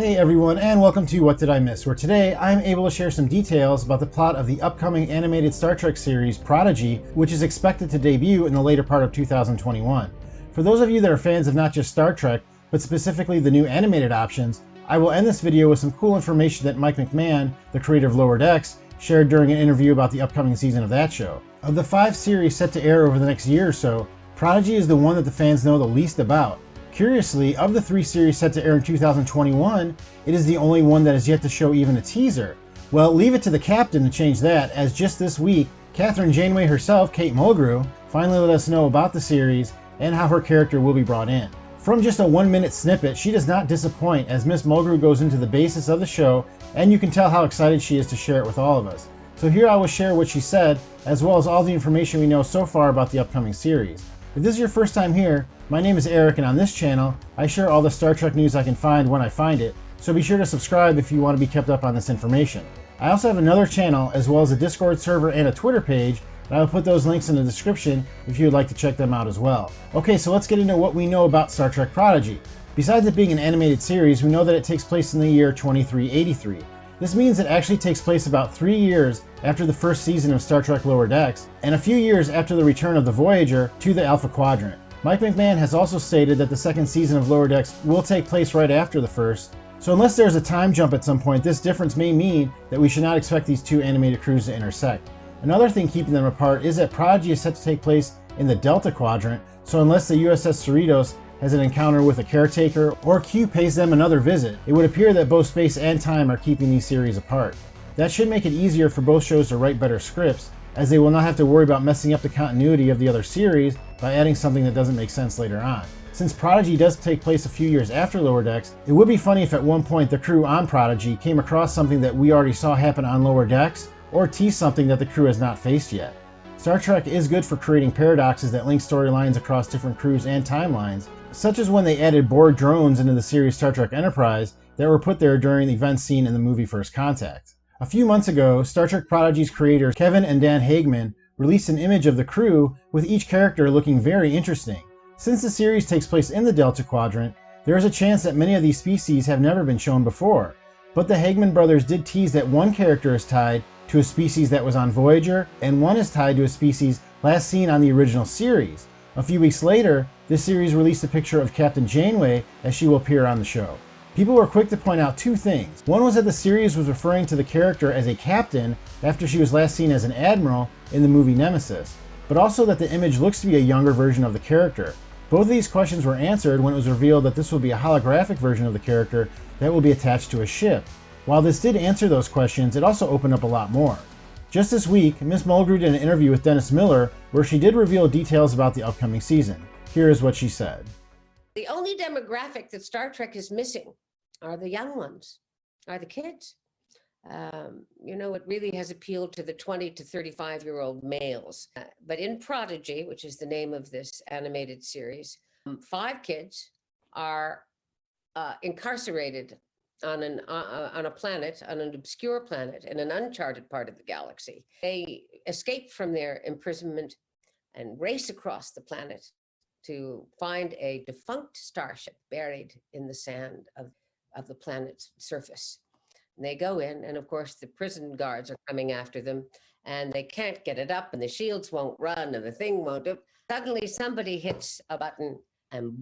Hey everyone, and welcome to What Did I Miss?, where today I'm able to share some details about the plot of the upcoming animated Star Trek series Prodigy, which is expected to debut in the later part of 2021. For those of you that are fans of not just Star Trek, but specifically the new animated options, I will end this video with some cool information that Mike McMahon, the creator of Lower Decks, shared during an interview about the upcoming season of that show. Of the 5 series set to air over the next year or so, Prodigy is the one that the fans know the least about. Curiously, of the 3 series set to air in 2021, it is the only one that has yet to show even a teaser. Well, leave it to the captain to change that, as just this week, Captain Janeway herself, Kate Mulgrew, finally let us know about the series and how her character will be brought in. From just a 1-minute snippet, she does not disappoint as Miss Mulgrew goes into the basis of the show, and you can tell how excited she is to share it with all of us. So here I will share what she said, as well as all the information we know so far about the upcoming series. If this is your first time here, my name is Eric, and on this channel, I share all the Star Trek news I can find when I find it, so be sure to subscribe if you want to be kept up on this information. I also have another channel, as well as a Discord server and a Twitter page, and I will put those links in the description if you would like to check them out as well. Okay, so let's get into what we know about Star Trek Prodigy. Besides it being an animated series, we know that it takes place in the year 2383. This means it actually takes place about 3 years after the first season of Star Trek Lower Decks, and a few years after the return of the Voyager to the Alpha Quadrant. Mike McMahon has also stated that the second season of Lower Decks will take place right after the first, so unless there's a time jump at some point, this difference may mean that we should not expect these 2 animated crews to intersect. Another thing keeping them apart is that Prodigy is set to take place in the Delta Quadrant, so unless the USS Cerritos has an encounter with a caretaker or Q pays them another visit, it would appear that both space and time are keeping these series apart. That should make it easier for both shows to write better scripts, as they will not have to worry about messing up the continuity of the other series by adding something that doesn't make sense later on. Since Prodigy does take place a few years after Lower Decks, it would be funny if at one point the crew on Prodigy came across something that we already saw happen on Lower Decks, or tease something that the crew has not faced yet. Star Trek is good for creating paradoxes that link storylines across different crews and timelines, such as when they added Borg drones into the series Star Trek Enterprise that were put there during the events seen in the movie First Contact. A few months ago, Star Trek Prodigy's creators Kevin and Dan Hageman released an image of the crew with each character looking very interesting. Since the series takes place in the Delta Quadrant, there is a chance that many of these species have never been shown before. But the Hageman brothers did tease that one character is tied to a species that was on Voyager, and one is tied to a species last seen on the original series. A few weeks later, this series released a picture of Captain Janeway as she will appear on the show. People were quick to point out 2 things. One was that the series was referring to the character as a captain after she was last seen as an admiral in the movie Nemesis, but also that the image looks to be a younger version of the character. Both of these questions were answered when it was revealed that this will be a holographic version of the character that will be attached to a ship. While this did answer those questions, it also opened up a lot more. Just this week, Miss Mulgrew did an interview with Dennis Miller where she did reveal details about the upcoming season. Here is what she said. The only demographic that Star Trek is missing are the young ones, are the kids. It really has appealed to the 20 to 35-year-old males. But in Prodigy, which is the name of this animated series, 5 kids are incarcerated on a planet, on an obscure planet in an uncharted part of the galaxy. They escape from their imprisonment and race across the planet to find a defunct starship buried in the sand of the planet's surface. And they go in, and of course the prison guards are coming after them, and they can't get it up, and the shields won't run, and the thing won't do. Suddenly somebody hits a button, and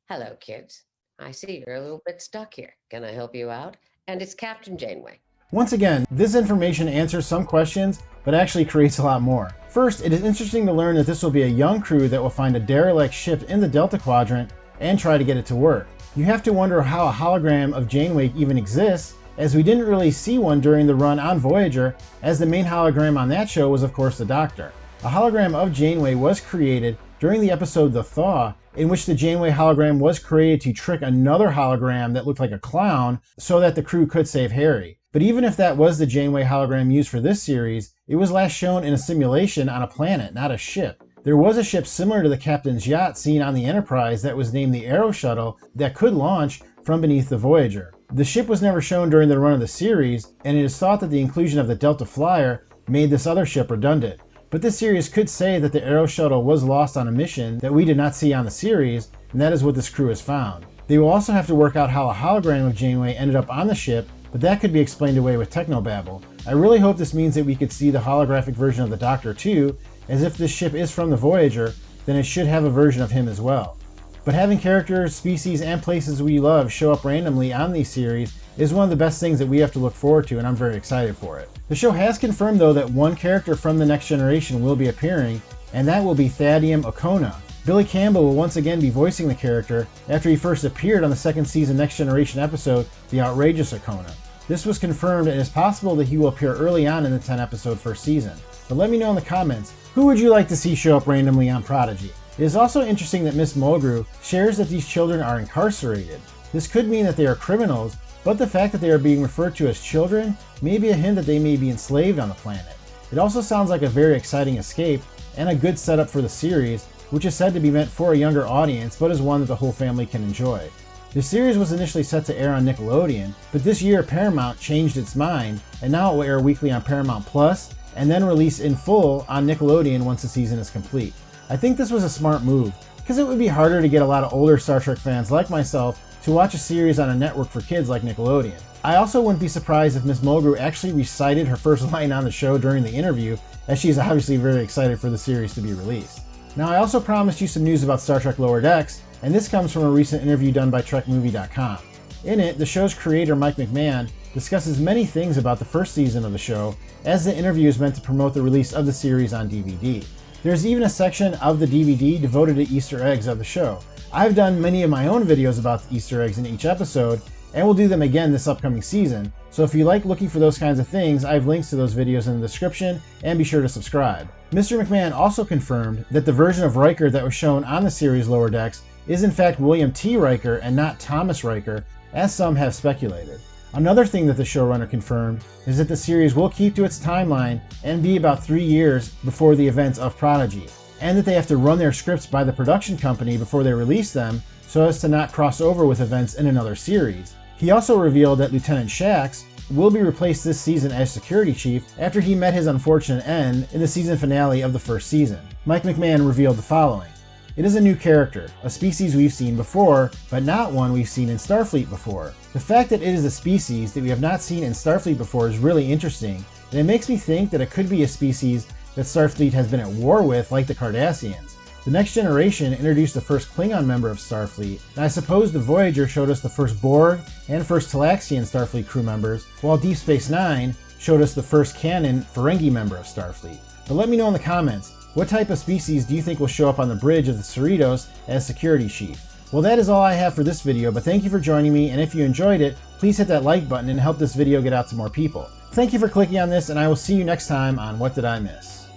hello kids, I see you're a little bit stuck here. Can I help you out? And it's Captain Janeway. Once again, this information answers some questions, but actually creates a lot more. First, it is interesting to learn that this will be a young crew that will find a derelict ship in the Delta Quadrant and try to get it to work. You have to wonder how a hologram of Janeway even exists, as we didn't really see one during the run on Voyager, as the main hologram on that show was of course the Doctor. A hologram of Janeway was created during the episode The Thaw, in which the Janeway hologram was created to trick another hologram that looked like a clown so that the crew could save Harry. But even if that was the Janeway hologram used for this series, it was last shown in a simulation on a planet, not a ship. There was a ship similar to the captain's yacht seen on the Enterprise that was named the Arrow Shuttle that could launch from beneath the Voyager. The ship was never shown during the run of the series, and it is thought that the inclusion of the Delta Flyer made this other ship redundant. But this series could say that the Arrow Shuttle was lost on a mission that we did not see on the series, and that is what this crew has found. They will also have to work out how a hologram of Janeway ended up on the ship, but that could be explained away with technobabble. I really hope this means that we could see the holographic version of the Doctor too, as if this ship is from the Voyager, then it should have a version of him as well. But having characters, species, and places we love show up randomly on these series is one of the best things that we have to look forward to, and I'm very excited for it. The show has confirmed though that one character from The Next Generation will be appearing, and that will be Thadium Okona. Billy Campbell will once again be voicing the character after he first appeared on the second season Next Generation episode, The Outrageous Okona. This was confirmed, and it's possible that he will appear early on in the 10-episode first season. But let me know in the comments, who would you like to see show up randomly on Prodigy? It is also interesting that Miss Mulgrew shares that these children are incarcerated. This could mean that they are criminals, but the fact that they are being referred to as children may be a hint that they may be enslaved on the planet. It also sounds like a very exciting escape and a good setup for the series, which is said to be meant for a younger audience, but is one that the whole family can enjoy. The series was initially set to air on Nickelodeon, but this year Paramount changed its mind, and now it will air weekly on Paramount Plus, and then release in full on Nickelodeon once the season is complete. I think this was a smart move, because it would be harder to get a lot of older Star Trek fans like myself to watch a series on a network for kids like Nickelodeon. I also wouldn't be surprised if Miss Mulgrew actually recited her first line on the show during the interview, as she's obviously very excited for the series to be released. Now, I also promised you some news about Star Trek Lower Decks, and this comes from a recent interview done by TrekMovie.com. In it, the show's creator Mike McMahon discusses many things about the first season of the show, as the interview is meant to promote the release of the series on DVD. There's even a section of the DVD devoted to Easter eggs of the show. I've done many of my own videos about the Easter eggs in each episode, and we'll do them again this upcoming season, so if you like looking for those kinds of things, I have links to those videos in the description, and be sure to subscribe. Mr. McMahon also confirmed that the version of Riker that was shown on the series Lower Decks is in fact William T. Riker and not Thomas Riker, as some have speculated. Another thing that the showrunner confirmed is that the series will keep to its timeline and be about 3 years before the events of Prodigy, and that they have to run their scripts by the production company before they release them so as to not cross over with events in another series. He also revealed that Lieutenant Shax will be replaced this season as security chief after he met his unfortunate end in the season finale of the first season. Mike McMahon revealed the following: "It is a new character, a species we've seen before, but not one we've seen in Starfleet before. The fact that it is a species that we have not seen in Starfleet before is really interesting, and it makes me think that it could be a species that Starfleet has been at war with, like the Cardassians. The Next Generation introduced the first Klingon member of Starfleet, and I suppose the Voyager showed us the first Borg and first Talaxian Starfleet crew members, while Deep Space Nine showed us the first canon Ferengi member of Starfleet. But let me know in the comments, what type of species do you think will show up on the bridge of the Cerritos as security chief? Well, that is all I have for this video, but thank you for joining me, and if you enjoyed it, please hit that like button and help this video get out to more people. Thank you for clicking on this, and I will see you next time on What Did I Miss?